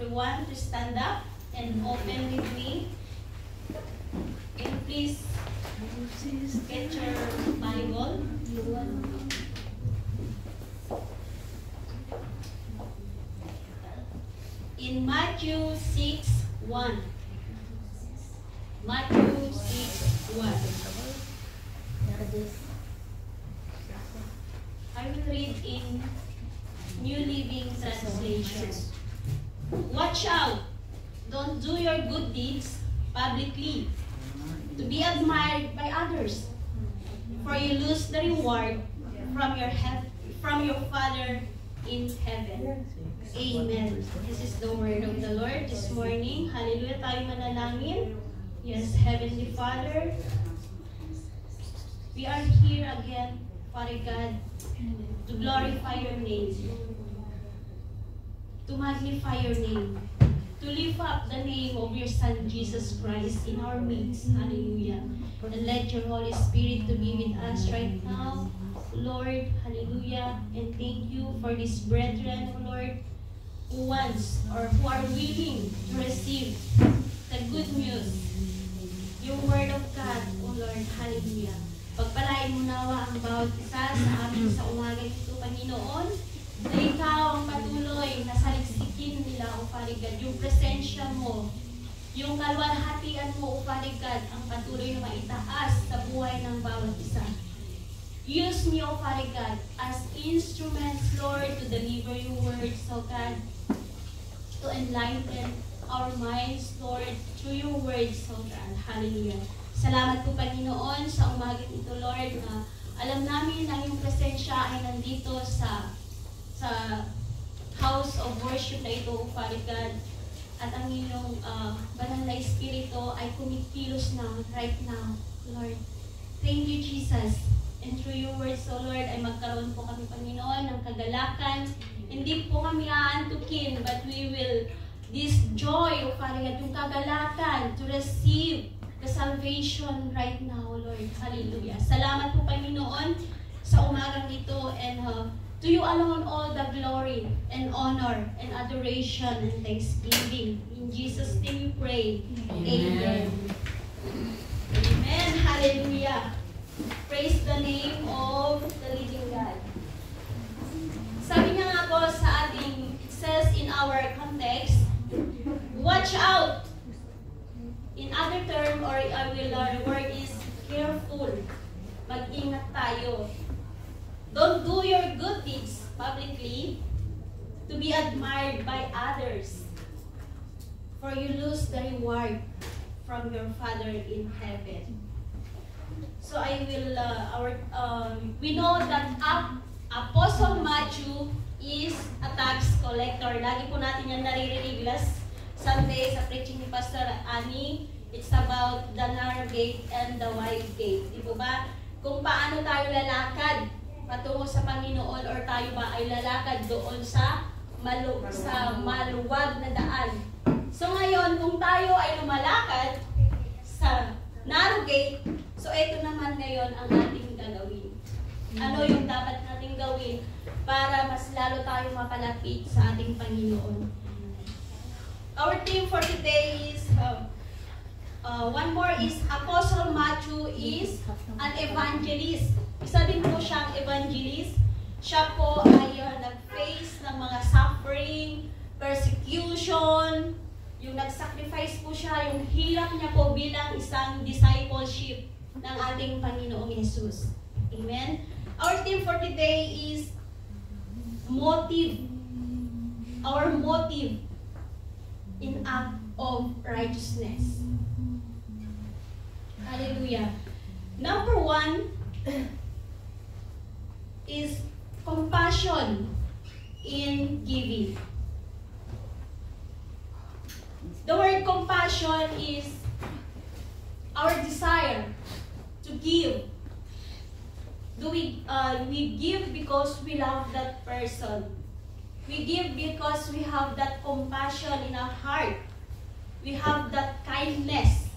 everyone to stand up and open with me. And please get your Bible. In Matthew 6:1. Matthew 6:1. I will read in New Living Translation. Watch out! Don't do your good deeds publicly to be admired by others, for you lose the reward from your Father in heaven. Amen. This is the word of the Lord this morning. Hallelujah. Tayo manalangin. Yes, Heavenly Father, we are here again, Father God, to glorify your name, to magnify your name, to lift up the name of your Son, Jesus Christ, in our midst. Hallelujah. And let your Holy Spirit to be with us right now, Lord. Hallelujah. And thank you for these brethren, Lord, who wants or who are willing to receive the good news, yung Word of God, O Lord. Hallelujah. Pagpalain mo nawa ang bawat isa sa amin sa umaga nito, Panginoon, na ikaw ang patuloy na saliksikin nila, O Father God, yung presensya mo, yung kalwalhatian mo, O Father God, ang patuloy na maitaas sa buhay ng bawat isa. Use me, O Father God, as instruments, Lord, to deliver your words, O God, to enlighten our minds, Lord, through your words, O God. Hallelujah. Salamat po, Panginoon, sa umagang ito, Lord, na alam namin na yung presensya ay nandito sa house of worship na ito, O Father God. At ang iyong banal na espiritu ay kumikilos na right now, Lord. Thank you, Jesus. And through your words, O Lord, ay magkaroon po kami, Panginoon, ng kagalakan. Hindi po kami aantukin, but we will, this joy, O Father God, yung kagalakan to receive the salvation right now, Lord. Hallelujah. Salamat po, Panginoon, sa umagang ito, and to you alone all the glory and honor and adoration and thanksgiving. In Jesus' name we pray. Amen. Amen. Hallelujah. Praise the name of the living God. Sabi niya nga po sa ating, it says in our context, watch out. In other term, or the word is careful. Mag-ingat tayo. Don't do your good deeds publicly to be admired by others, for you lose the reward from your Father in heaven. So I will, we know that Apostle Matthew is a tax collector. Lagi po natin yan naririnig last Sunday sa preaching ni Pastor Annie. It's about the narrow gate and the wide gate. Di po ba? Kung paano tayo lalakad patungo sa Panginoon, or tayo ba ay lalakad doon sa maluwag na daan. So ngayon, kung tayo ay lumalakad sa narrow gate, so ito naman ngayon ang ating gagawin. Ano yung dapat nating gawin para mas lalo tayo mapalapit sa ating Panginoon? Our theme for today is, one more is, Apostle Matthew is an evangelist. Isa din po siyang evangelist. Siya po ay nag-face ng mga suffering, persecution, yung nag-sacrifice po siya, yung hirap niya po bilang isang discipleship ng ating Panginoong Jesus. Amen? Our theme for today is motive. Our motive in act of righteousness. Hallelujah. Number one is compassion in giving. The word compassion is our desire to give. We give because we love that person. We give because we have that compassion in our heart. We have that kindness.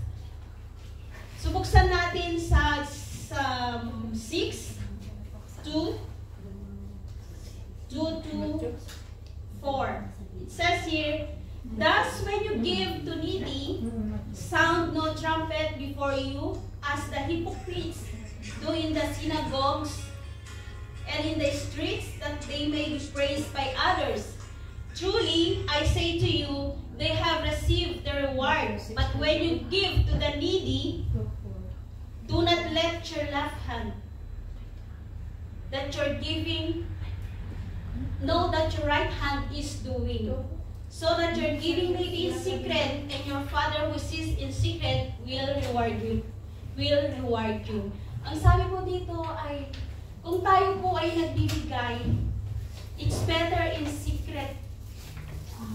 So buksan natin sa 6:2 to 4. It says here, Thus, when you give to needy, sound no trumpet before you, as the hypocrites do in the synagogues and in the streets, that they may be praised by others. Truly, I say to you, they have received the reward. But when you give to the needy, do not let your left hand that you're giving know that your right hand is doing, so that your giving may be in secret, and your Father who sees in secret will reward you. Ang sabi po dito ay, kung tayo po ay nagbibigay, it's better in secret.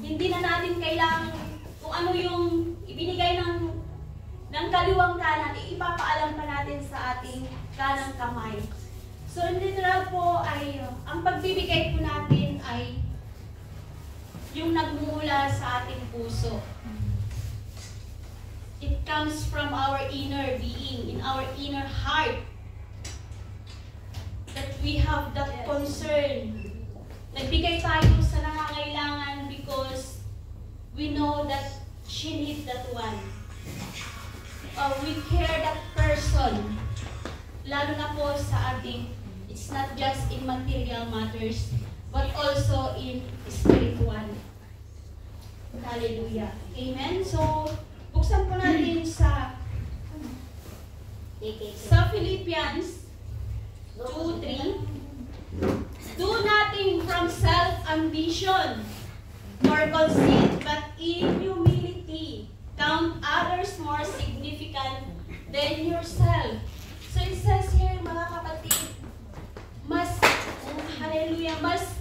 Hindi na natin kailangan kung ano yung ibinigay ng kaliwang kanan, ipapaalam pa natin sa ating kanang kamay. So, in literal po ay, ang pagbibigay po natin ay yung nagmumula sa ating puso. It comes from our inner being, in our inner heart, that we have that concern. Nagbigay tayo sa nangangailangan because we know that she needs that one. We care that person. Lalo na po sa ating, it's not just in material matters, but also in spiritual. Hallelujah. Amen? So, buksan po natin sa Philippians 2:3. Do nothing from self-ambition nor conceit, but in humility count others more significant than yourself. So it says here, mga kapatid, hallelujah, mas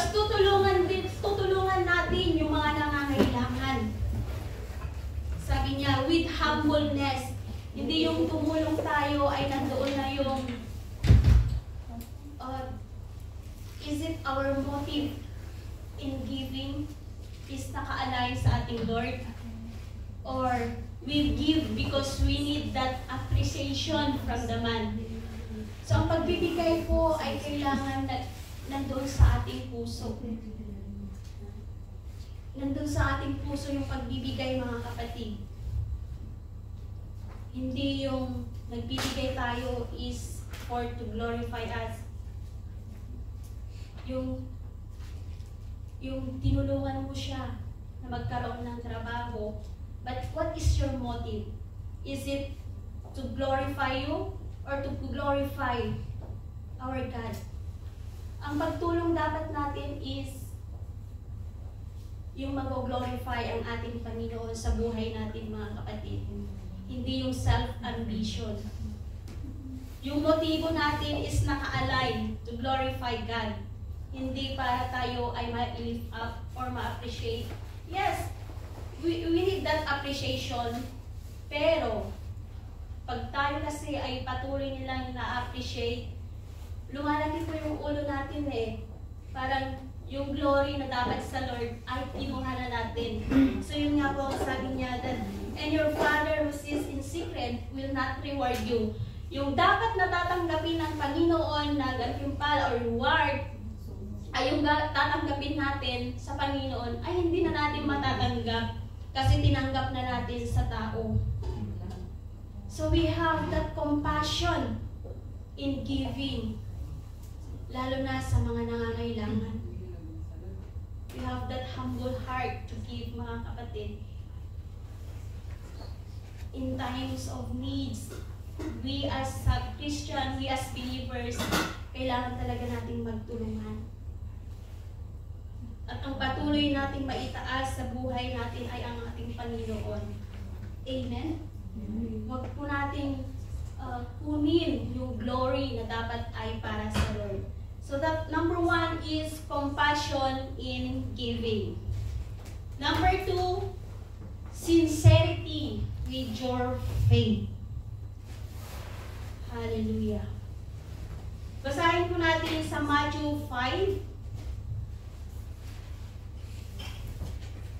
tutulungan natin yung mga nangangailangan. Sabi niya, with humbleness, hindi yung tumulong tayo ay nandoon na yung is it our motive in giving is naka-align sa ating Lord? Or we give because we need that appreciation from the man? So, ang pagbibigay po ay kailangan nandoon sa ating puso. Nandoon sa ating puso yung pagbibigay, mga kapatid. Hindi yung nagbibigay tayo is for to glorify us. Yung tinulungan mo siya na magkaroon ng trabaho, but what is your motive? Is it to glorify you or to glorify our God? Ang pagtulong dapat natin is yung mag-glorify ang ating Panginoon sa buhay natin, mga kapatid. Hindi yung self-ambition. Yung motibo natin is naka-align to glorify God. Hindi para tayo ay ma-lift up or ma-appreciate. Yes, we need that appreciation. Pero, pag tayo kasi ay patuloy nilang na-appreciate, lumalaki po yung ulo natin eh. Parang yung glory na dapat sa Lord ay kinuha na natin. So yun nga po, sabi niya that, and your Father who sees in secret will not reward you. Yung dapat natatanggapin ng Panginoon na gantimpala or reward, ay yung tatanggapin natin sa Panginoon ay hindi na natin matatanggap kasi tinanggap na natin sa tao. So we have that compassion in giving, lalo na sa mga nangangailangan. We have that humble heart to give, mga kapatid. In times of needs, we as Christian, we as believers, kailangan talaga nating magtulungan. At ang patuloy nating maitaas sa buhay natin ay ang ating Panginoon. Amen? Huwag po nating kunin yung glory na dapat ay para sa Lord. So that number 1 is compassion in giving. Number 2, sincerity with your faith. Hallelujah. Basahin po natin sa Matthew 5.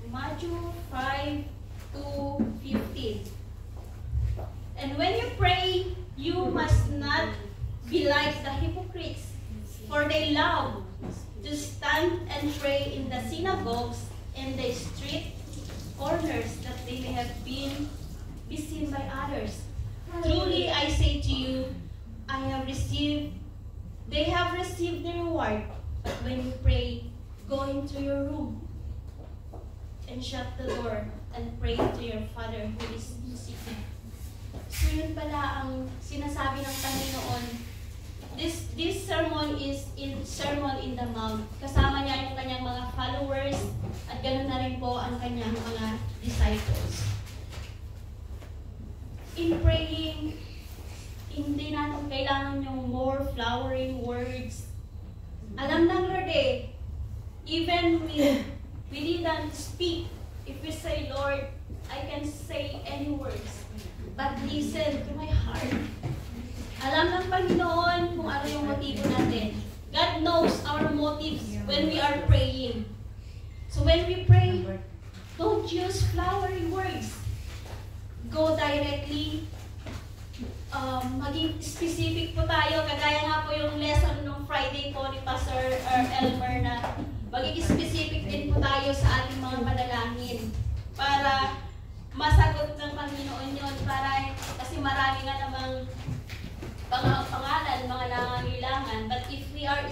Matthew 5:15. And when you pray, you must not be like the hypocrites, for they love to to stand and pray in the synagogues and the street corners, that they may have be seen by others. Truly I say to you, they have received the reward. But when you pray, go into your room and shut the door and pray to your Father who is in secret. So yun pala ang sinasabi ng Panginoon. This sermon is Sermon in the Mount. Kasama niya yung kanyang mga followers at ganoon na rin po ang kanyang mga disciples. In praying, hindi natin kailangan yung more flowering words. Alam ng Lord even we didn't speak. If we say, Lord, I can say any words, but listen to my heart. Alam ng Panginoon kung ano yung motibo natin. God knows our motives when we are praying. So when we pray, don't use flowery words. Go directly. Maging specific po tayo. Kagaya nga po yung lesson nung Friday po ni Pastor Elmer na maging specific din po tayo sa ating mga panalangin para masagot ng Panginoon yun. Kasi marami nga namang pangalan, mga nangangailangan. But if we are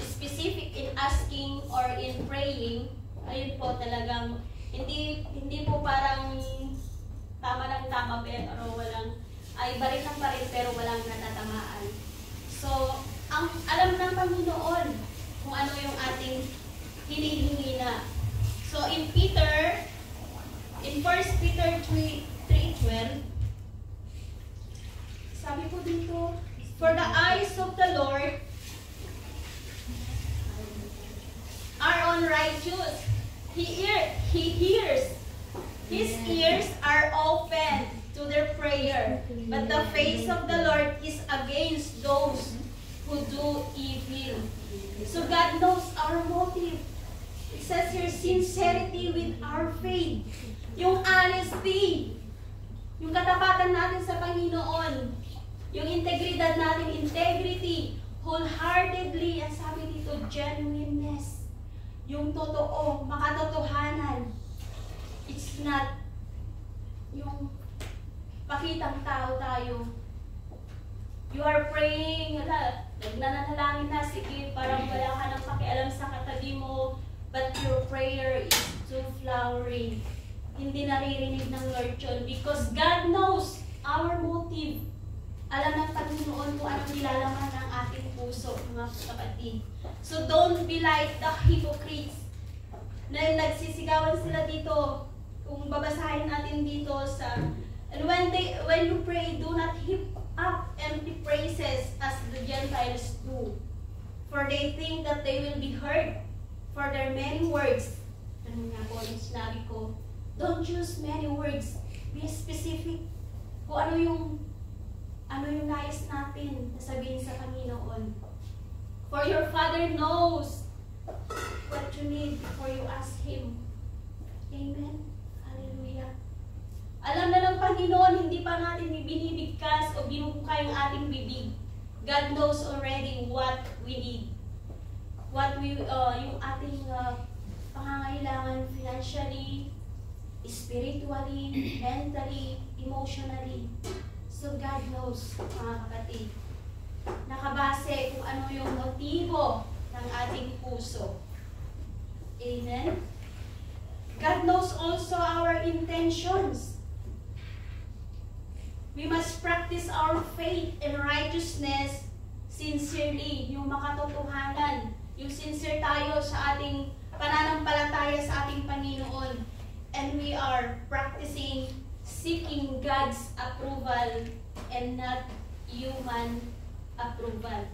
specific in asking or in praying, ayun po talagang hindi po parang tama lang tama pero walang ay barit ng barit pero walang natatamaan. So, ang alam ng Panginoon kung ano yung ating hinihingi na. So, in 1 Peter 3:12, sabi po dito, for the eyes of the Lord are on righteous. He hears. His ears are open to their prayer, but the face of the Lord is against those who do evil. So God knows our motive. It says here, sincerity with our faith. Yung honesty. Yung katapatan natin sa Panginoon. Yung integridad natin, integrity. Wholeheartedly, ang sabi dito, genuineness. Yung totoo, makatotohanan. It's not yung pakitang tao tayo. You are praying, nagnanalangin na, sige, parang wala ka nang pakialam sa katabi mo, but your prayer is too flowery. Hindi naririnig ng Lord yun because God knows our motive. Alam ng Panginoon kung anong nilalaman ng ating puso, mga kapatid. So don't be like the hypocrites na nagsisigawan sila dito. Kung babasahin natin dito sa and when you pray, do not heap up empty praises as the Gentiles do, for they think that they will be heard for their many words. Ano nga po yung sinabi ko? Don't use many words. Be specific. Kung ano yung nais natin na sabihin sa Panginoon. For your Father knows what you need before you ask Him. Amen. Hallelujah. Alam na ng Panginoon, hindi pa natin binibigkas o binubuka yung ating bibig. God knows already what we need. Yung ating pangangailangan financially, spiritually, mentally, emotionally. So God knows, mga kapatid. Nakabase kung ano yung motibo ng ating puso. Amen? God knows also our intentions. We must practice our faith and righteousness sincerely, yung makatotohanan, yung sincere tayo sa ating pananampalataya sa ating Panginoon. And we are practicing seeking God's approval and not human approval.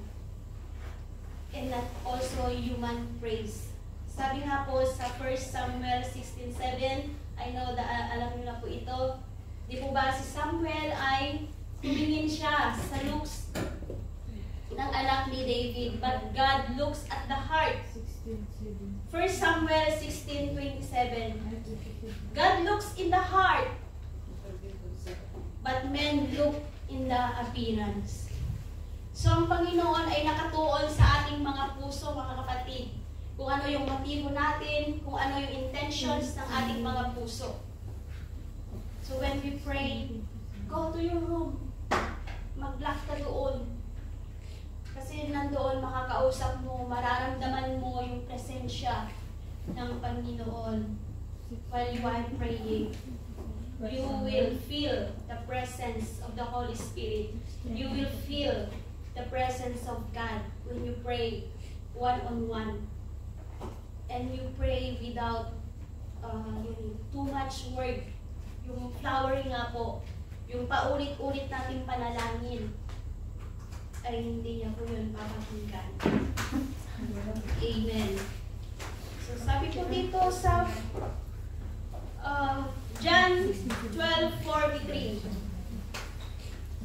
And not also human praise. Sabi nga po sa 1 Samuel 16:7, I know alam niyo na po ito. Di po ba si Samuel ay tumingin siya sa looks ng anak ni David, but God looks at the heart. 1 Samuel 16:27. God looks in the heart, but men look in the appearance. So ang Panginoon ay nakatuon sa ating mga puso, mga kapatid. kung ano yung motibo natin, kung ano yung intentions ng ating mga puso. So when we pray, go to your room. Mag-lock ka doon. Kasi nandoon makakausap mo, mararamdaman mo yung presensya ng Panginoon while you are praying. You will feel the presence of the Holy Spirit. You will feel the presence of God when you pray one-on-one. And you pray without too much word. Yung flowering nga po, yung paulit-ulit nating panalangin, ay hindi niya po yun papakinggan. Amen. So sabi po dito sa John 12:43.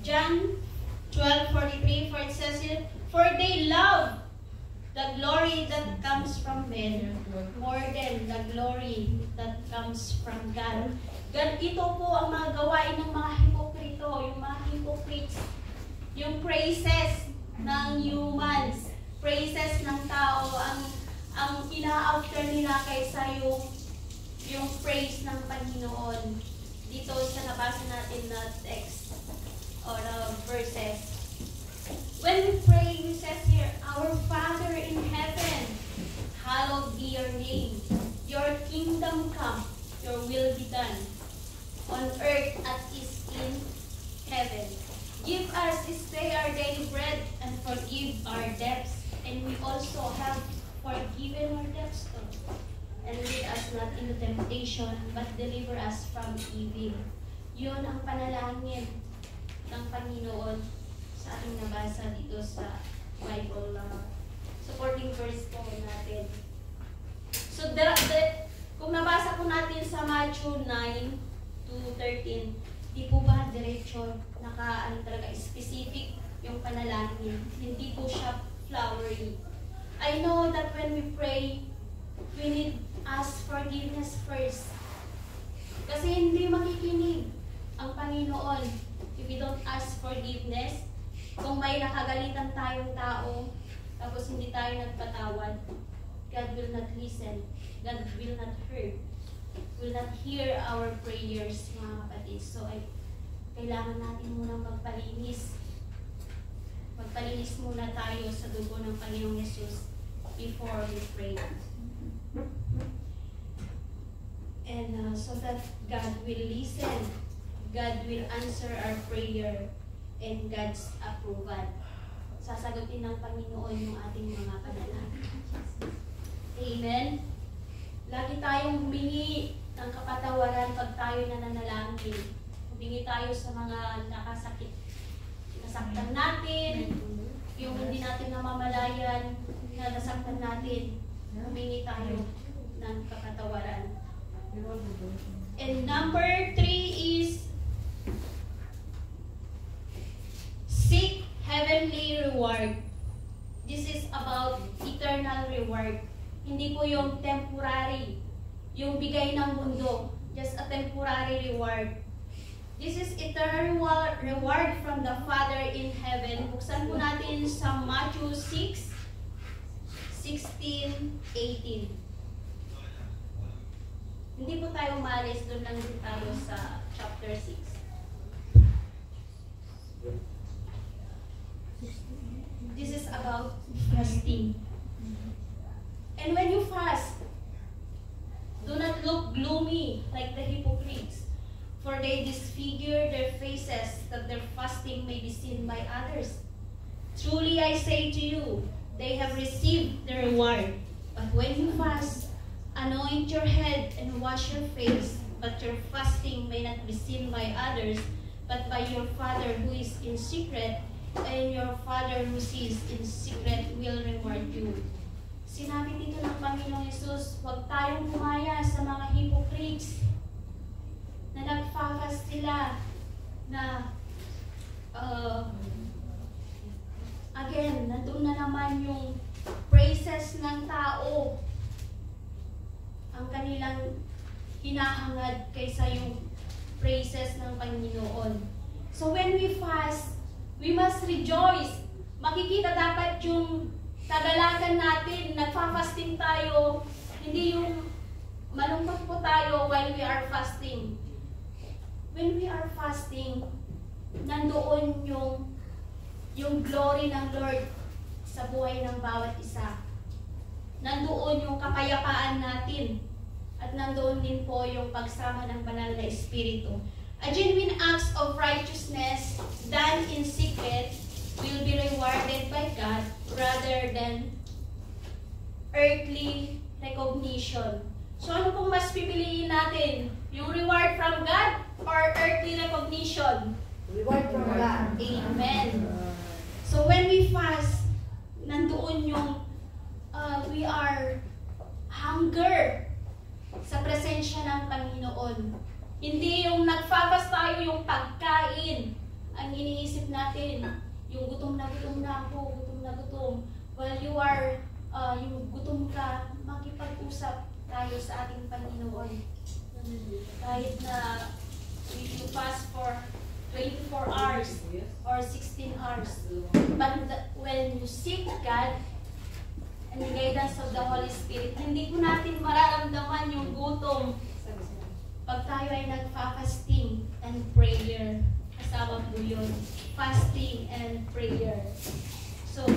John 12:43, for it says here, for they love the glory that comes from men more than the glory that comes from God. Ito po ang mga gawain ng mga hipokrito, yung mga hypocrites. Yung praises ng humans, praises ng tao, ang ina-after nila kaysa yung praise ng Panginoon. Dito sa nabasa natin na text or verses. When we pray, we says here, our Father in heaven, hallowed be your name. Your kingdom come, your will be done, on earth as is in heaven. Give us this day our daily bread, and forgive our debts, and we also have forgiven our debts too. And lead us not into temptation, but deliver us from evil. Yun ang panalangin ng Panginoon sa ating nabasa dito sa Bible supporting verse po natin. So, kung nabasa po natin sa Matthew 9-13, di po ba diretso talaga specific yung panalangin? Hindi po siya flowery. I know that when we pray, we need ask forgiveness first. Kasi hindi makikinig ang Panginoon if we don't ask forgiveness. Kung may nakagalitan tayong tao, tapos hindi tayo nagpatawad, God will not listen. God will not hear our prayers, mga kapatid. So, kailangan natin munang magpalinis. Magpalinis muna tayo sa dugo ng Panginoong Yesus before we pray. And so that God will listen, God will answer our prayer, and God's approval. Sasagutin ng Panginoon yung ating mga panalangin. Amen? Lagi tayong humingi ng kapatawaran pag tayo nananalangin. Humingi tayo sa mga nakasakit. Nasaktan natin, yung hindi natin namamalayan, na nasaktan natin. Humingi tayo ng kapatawaran. And number 3 is seek heavenly reward. This is about eternal reward. Hindi po yung temporary, yung bigay ng mundo, just a temporary reward. This is eternal reward from the Father in heaven. Buksan po natin sa Matthew 6:16-18. Hindi po tayo umalis, doon lang din tayo sa chapter 6. This is about fasting. And when you fast, do not look gloomy like the hypocrites, for they disfigure their faces that their fasting may be seen by others. Truly I say to you, they have received their reward. But when you fast, anoint your head and wash your face, but your fasting may not be seen by others, but by your Father who is in secret, and your Father who sees in secret will reward you. Sinabi dito ng Panginoong Yesus, huwag tayong gumaya sa mga hypocrites na nagfafast sila na again, nandun na naman yung praises ng tao ang kanilang hinahangad kaysa yung praises ng Panginoon. So when we fast, we must rejoice. Makikita dapat yung kagalakan natin, nagfa-fasting hindi yung malungkot po tayo while we are fasting. When we are fasting, nandoon yung glory ng Lord sa buhay ng bawat isa. Nandoon yung kapayapaan natin. At nandoon din po yung pagsama ng banal na Espiritu. A genuine act of righteousness done in secret will be rewarded by God rather than earthly recognition. So ano pong mas pipiliin natin? Yung reward from God or earthly recognition? Reward from God. Amen. So when we fast, nandoon yung we are hunger sa presensya ng Panginoon. Hindi yung nagfafast tayo yung pagkain. Ang iniisip natin, yung gutom na ako, gutom na gutom. While you are, yung gutom ka, makipag-usap tayo sa ating Panginoon. Kahit na you fast for 24 hours or 16 hours. But when you seek God, and the guidance of the Holy Spirit, hindi po natin mararamdaman yung gutom pag tayo ay nagfa-fasting and prayer. Kasama po yun. Fasting and prayer. So,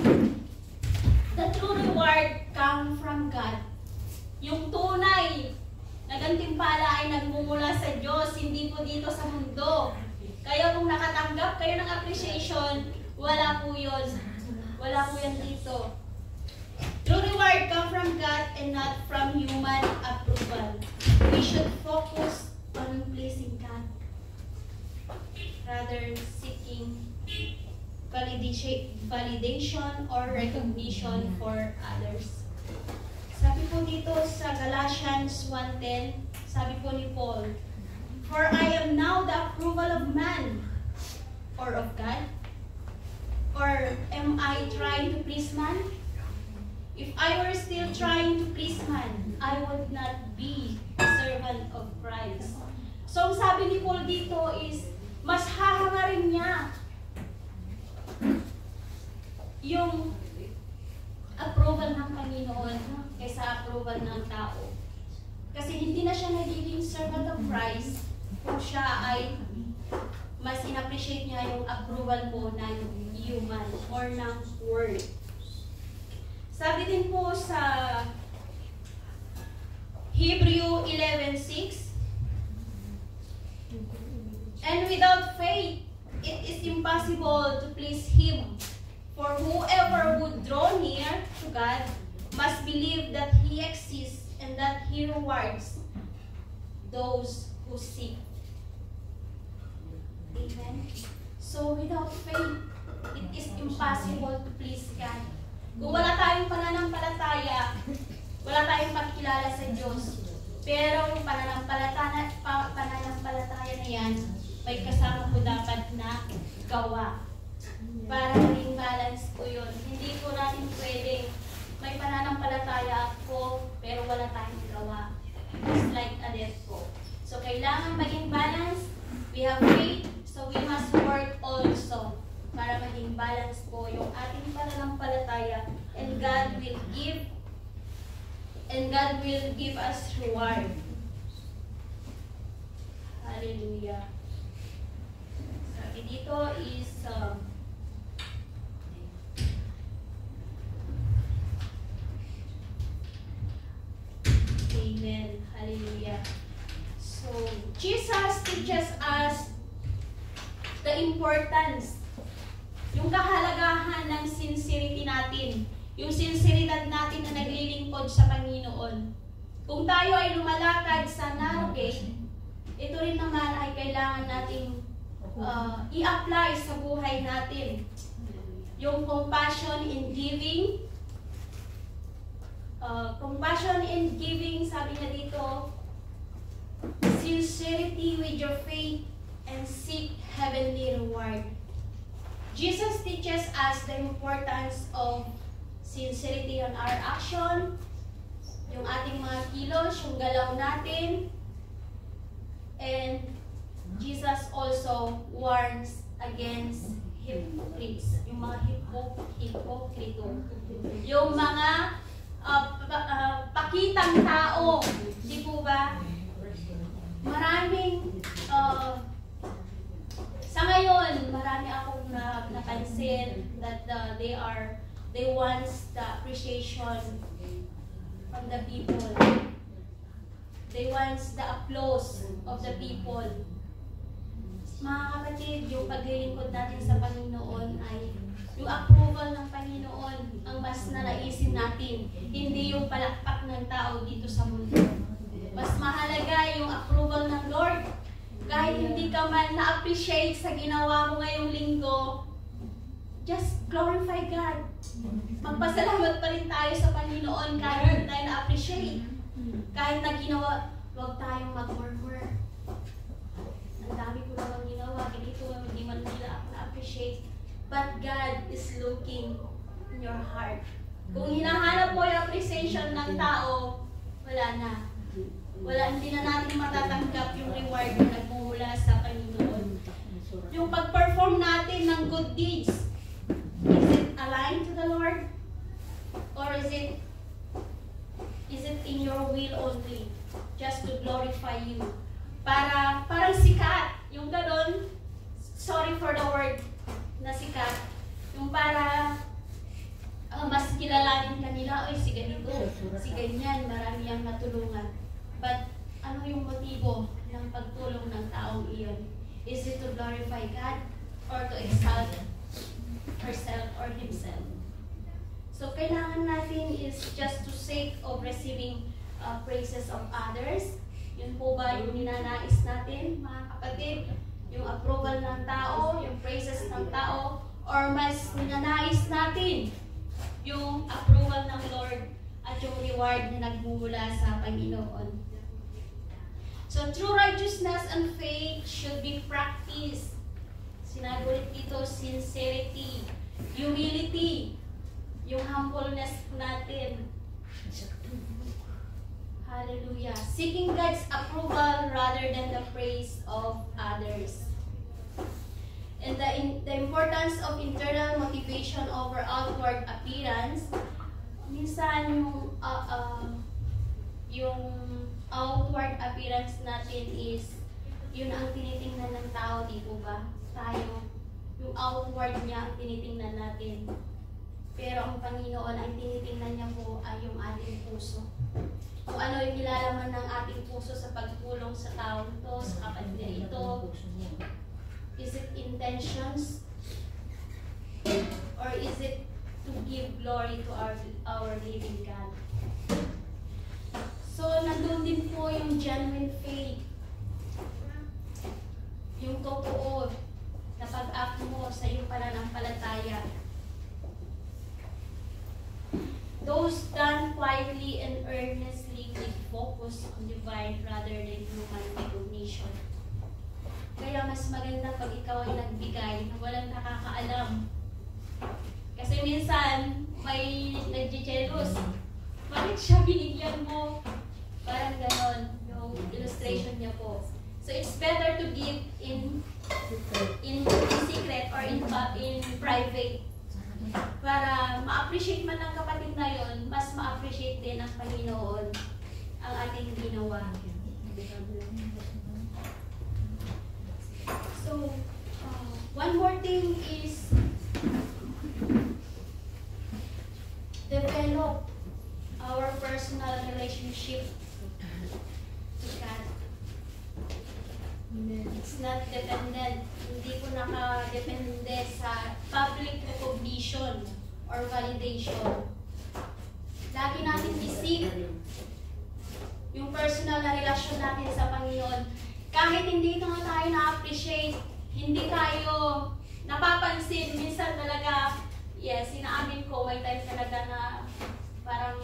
the true reward come from God. Yung tunay na gantimpala ay nagmumula sa Diyos, hindi po dito sa mundo. Kaya kung nakatanggap kayo ng appreciation, wala po yun. Wala po yan dito. True reward come from God and not from human approval. We should focus on pleasing God rather seeking validation or recognition for others. Sabi po dito sa Galatians 1:10, sabi po ni Paul, "For I am now the approval of man or of God? Or am I trying to please man? If I were still trying to please man, I would not be a servant of Christ." So, ang sabi ni Paul dito is, mas hahangarin niya yung approval ng Panginoon kaysa approval ng tao. Kasi hindi na siya nagiging servant of Christ kung siya ay mas in-appreciate niya yung approval po ng human or ng word. Sabi din po sa Hebrew 11:6, "And without faith, it is impossible to please Him. For whoever would draw near to God must believe that He exists and that He rewards those who seek." Amen. So without faith, it is impossible to please God. Kung wala tayong pananampalataya, wala tayong pagkilala sa Diyos. Pero yung pananampalataya na yan, may kasama po dapat na gawa. Para maging balance po yun. Hindi po natin pwedeng may pananampalataya ako, pero wala tayong gawa. Just like a death po. So kailangan maging balance. We have faith, so we must work also. Para maging balance po yung ating pananampalataya, and God will give us reward. Hallelujah. Sabi dito is Amen. Hallelujah. So Jesus teaches us the importance, yung kahalagahan ng sincerity natin, yung sinceridad natin na naglilingkod sa Panginoon. Kung tayo ay lumalakad sa narrow gate, ito rin naman ay kailangan nating i-apply sa buhay natin. Yung compassion in giving, sabi niya dito, sincerity with your faith and seek heavenly reward. Jesus teaches us the importance of sincerity on our action, yung ating mga kilos, yung galaw natin, and Jesus also warns against hypocrites, yung mga hipokrito, yung mga pakitang tao. Di po ba? Maraming, sa ngayon, marami akong napansin that they wants the appreciation from the people. They wants the applause of the people. Mga kapatid, yung paglilingkod natin sa Panginoon ay yung approval ng Panginoon ang mas nalaisin natin, hindi yung palakpak ng tao dito sa mundo. Mas mahalaga yung approval ng Lord. Kahit hindi ka man na-appreciate sa ginawa mo ngayong linggo, just glorify God. Magpasalamat pa rin tayo sa Panginoon kahit hindi tayo na-appreciate. Kahit na ginawa, huwag tayong mag-murmur. Ang dami ko naman ginawa, ganito, hindi man nila ako na-appreciate. But God is looking in your heart. Kung hinahanap mo yung appreciation ng tao, wala na. Hindi na natin matatanggap yung reward na nagmumula sa Panginoon. Yung pag-perform natin ng good deeds, is it aligned to the Lord? Or is it in your will only? Just to glorify you. Parang sikat. Yung ganon, sorry for the word, na sikat, yung para mas kilalanin kanila, oy si ganito, si ganyan, marami ang natulungan. But ano yung motibo ng pagtulong ng taong iyon? Is it to glorify God or to exalt herself or himself? So kailangan natin is just to sake of receiving praises of others. Yun po ba yung ninanais natin, mga kapatid? Yung approval ng tao, yung praises ng tao, or mas ninanais natin yung approval ng Lord at yung reward na nagmumula sa Panginoon. So, true righteousness and faith should be practiced. Sinabi ulit dito, sincerity, humility, yung humbleness natin. Hallelujah. Seeking God's approval rather than the praise of others. And the importance of internal motivation over outward appearance. Minsan yung outward appearance natin is yun ang tinitingnan ng tao, di po ba? Tayo, yung outward niya ang tinitingnan natin. Pero ang Panginoon, ang tinitingnan niya po ay yung ating puso. Kung ano yung nilalaman ng ating puso sa pagtulong sa tao ito, sa kapatid na ito. Is it intentions? Or is it to give glory to our living God? So, nandun din po yung genuine faith. Yung totoo na pag-act mo sa iyong pananampalataya. Those done quietly and earnestly with focus on divine rather than human recognition. Kaya mas maganda pag ikaw ay nagbigay na walang nakakaalam. Kasi minsan, may nagje-jealous. Bakit siya binigyan mo? Parang ganon, yung illustration niya po. So it's better to give in secret or in private. Para ma-appreciate man ng kapatid na yon, mas ma-appreciate din ng Panginoon ang ating ginawa. So, one more thing is develop our personal relationship to God. It's not dependent. Hindi po nakadepende sa public recognition or validation. Lagi natin isip yung personal na relasyon natin sa Panginoon. Kahit hindi na tayo na-appreciate, hindi tayo napapansin, minsan talaga, yes, sinaamin ko, may time talaga na parang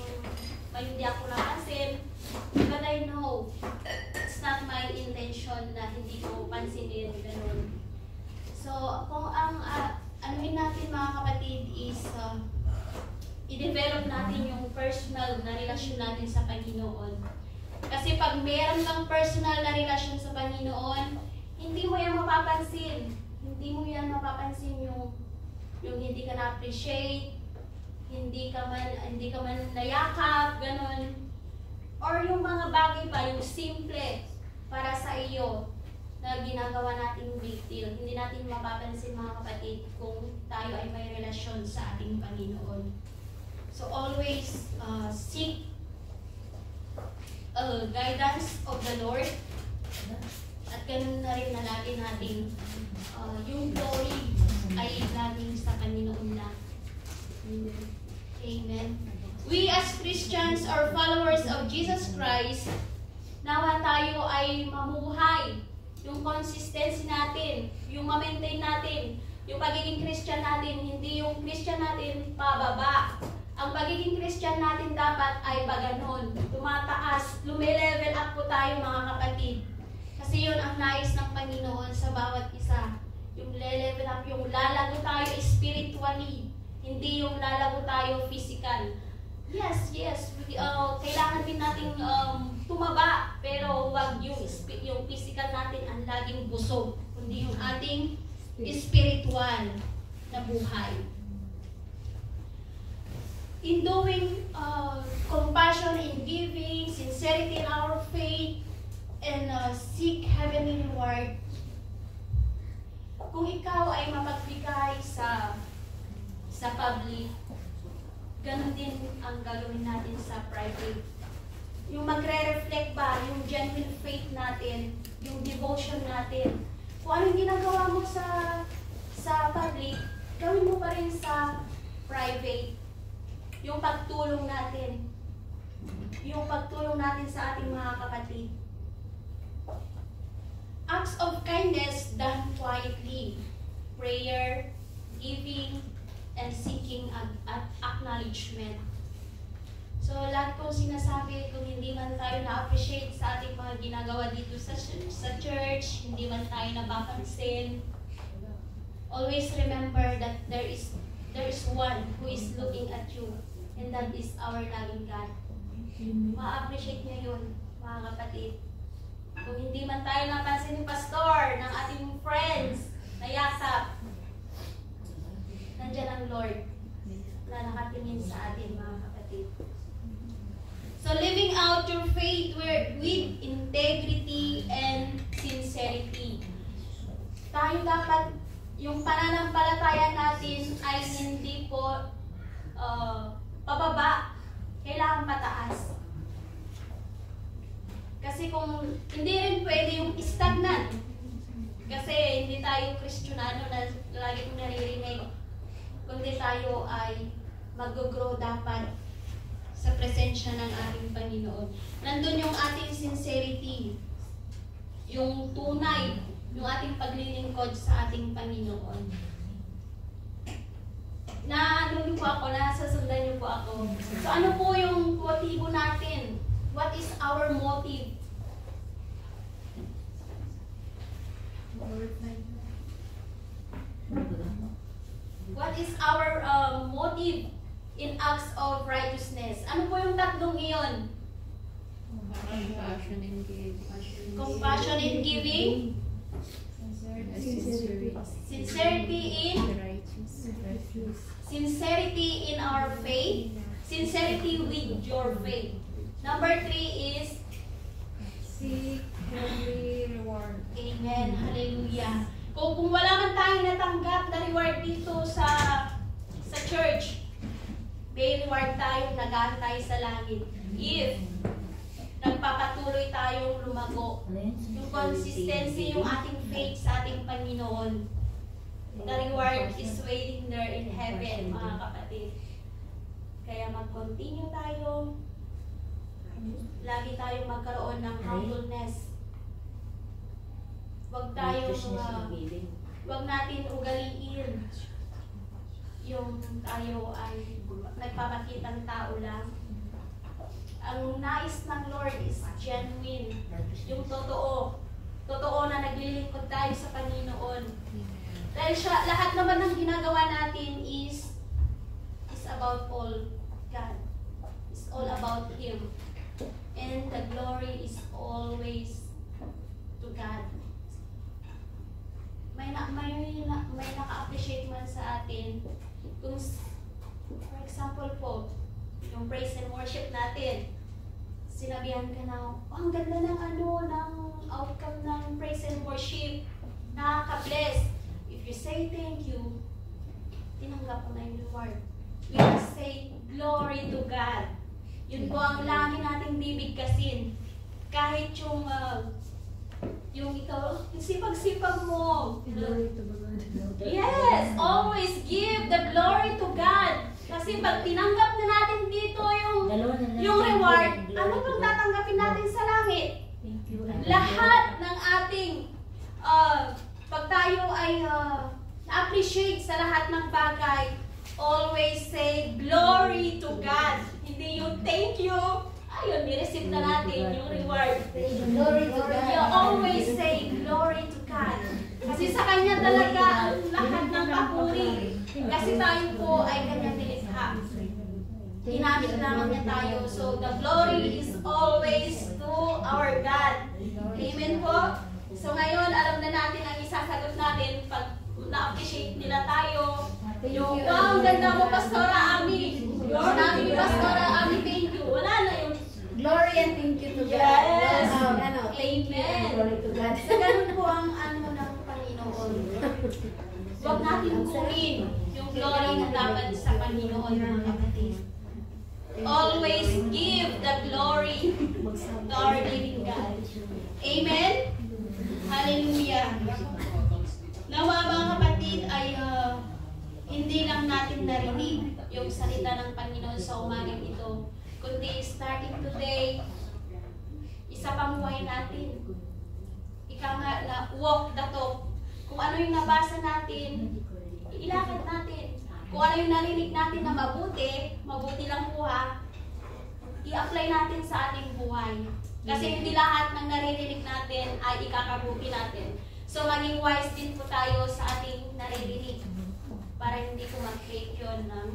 hindi ako napansin. But I know, it's not my intention na hindi ko pansinin, ganun. So, kung ang anuin natin mga kapatid is i-develop natin yung personal na relasyon natin sa Panginoon. Kasi pag meron kang personal na relasyon sa Panginoon, hindi mo yan mapapansin. Hindi mo yan mapapansin yung hindi ka na-appreciate, hindi ka man nayakap, ganun. bagay pa, yung simple para sa iyo na ginagawa nating big deal. Hindi natin mapapansin mga kapatid kung tayo ay may relasyon sa ating Panginoon. So always seek guidance of the Lord. At ganun na rin na lagi natin yung glory ay laging sa Panginoon na. Amen. We as Christians or followers of Jesus Christ, nawa tayo ay mamuhay. Yung consistency natin, yung ma-maintain natin, yung pagiging Christian natin, hindi yung Christian natin pababa. Ang pagiging Christian natin dapat ay paganon, tumataas, lumilevel up po tayo mga kapatid. Kasi yun ang nais ng Panginoon sa bawat isa. Yung level up, yung lalago tayo spiritually, hindi yung lalago tayo physical. Yes, kailangan din nating tumaba, pero wag yung physical natin ang laging busog, kundi yung ating spiritual na buhay. In doing compassion, in giving, sincerity in our faith, and seek heavenly reward. Kung ikaw ay mapagbigay sa public, ganun din ang gagawin natin sa private. Yung magre-reflect ba, yung genuine faith natin, yung devotion natin. Kung anong ginagawa mo sa public, gawin mo pa rin sa private. Yung pagtulong natin. Yung pagtulong natin sa ating mga kapatid. Acts of kindness done quietly. Prayer, giving, and seeking acknowledgement. So, lagi kong sinasabi, kung hindi man tayo na-appreciate sa ating mga ginagawa dito sa church, hindi man tayo napapansin, always remember that there is one who is looking at you, and that is our loving God. Ma-appreciate niya yun, mga kapatid. Kung hindi man tayo napansin ni pastor, ng ating friends, na yakap, nandiyan ang Lord na nakatingin sa atin, mga kapatid. So, living out your faith with integrity and sincerity. Tayo dapat, yung pananampalataya natin ay hindi po pababa, kailangan pataas. Kasi kung hindi rin pwede yung stagnant, kasi hindi tayo Kristiyano na lagi kong naririnig, kundi tayo ay mag-grow dapat sa presensya ng ating Panginoon. Nandun yung ating sincerity, yung tunay, yung ating paglilingkod sa ating Panginoon. Ano niyo po ako, nasasundan niyo po ako. So ano po yung motibo natin? What is our motive? What is our motive in acts of righteousness? Ano po yung tatlong iyon? Compassion and giving. Compassion in giving. Sincerity in Righteousness. sincerity in our faith. Sincerity with your faith. Number 3 is Seek heavenly reward. Amen. Hallelujah. Kung wala man tayong natanggap na reward dito sa church, may reward tayong nag-aantay sa langit. If nagpapatuloy tayong lumago, yung consistency, yung ating faith sa ating Panginoon, the reward is waiting there in heaven, mga kapatid. Kaya mag-continue tayo. Lagi tayong magkaroon ng humbleness. Wag natin ugaliin yung tayo ay nagpapakitang tao lang. Ang nais ng Lord is genuine. Yung totoo. Totoo na naglilingkod tayo sa Panginoon. Dahil lahat naman ng ginagawa natin is about all God. It's all about Him. And the glory is always to God. May naka-appreciate man sa atin. Kung, for example po, yung praise and worship natin sinabihan ka na, oh, ang ganda ng ng outcome ng praise and worship. Nakaka-bless. If you say thank you, tinanggap mo na yung reward. We must say, glory to God. Yun po ang lagi nating bibigkasin. Kahit yung ito, yung sipag-sipag mo. Yes, always give the glory to God. Kasi pag tinanggap na natin dito yung reward, ano pang tatanggapin natin sa langit? Lahat ng ating, pag tayo ay na-appreciate sa lahat ng bagay, always say, glory to God. Hindi yung thank you. Ayun, ni-receive na natin yung reward. Glory to God. You always say, glory to God. Kasi sa Kanya talaga ang lahat ng papuri. Kasi tayo po ay Kanyang nilikha. Ginamit naman niya tayo. So, the glory is always to our God. Amen po? So, ngayon, alam na natin ang isasagot natin pag na-appreciate nila tayo. Yung, wow, ganda mo, Pastora Ami. Sinabi ni Pastora Ami, thank you. Wala na yung Glory and thank you to God. yes. Thank you. Amen. Glory to God. So, ganun po ang ng Panginoon. Huwag natin kunin yung glory na dapat sa Panginoon, mga kapatid. Always give the glory to our living God. Amen? Hallelujah. Nawa mga kapatid ay hindi lang natin narinig yung salita ng Panginoon sa umagang ito, kundi starting today, isa pang buhay natin. Ika nga na walk the talk. Kung ano yung nabasa natin, ilakad natin. Kung ano yung narinig natin na mabuti lang po ha, i-apply natin sa ating buhay. Kasi hindi lahat ng naririnig natin ay ikakabuti natin. So maging wise din po tayo sa ating naririnig para hindi po mag-create yun ng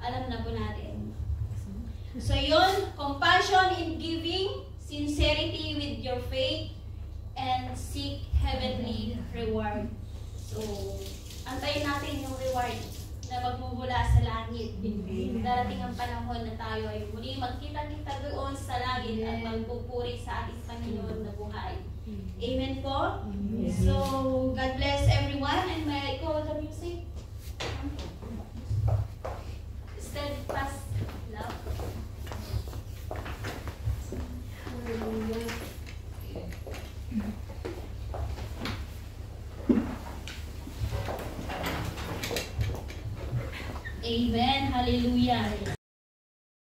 alam na po natin. So yun, compassion in giving, sincerity with your faith, and seek heavenly reward. So, antayin natin yung reward na magmumula sa langit. Darating ang panahon na tayo ay muli magkita-kita doon sa langit at magpupuri sa ating Panginoon na buhay. Amen po? So, God bless everyone, and may I call the music? Steadfast love. Amen. Hallelujah.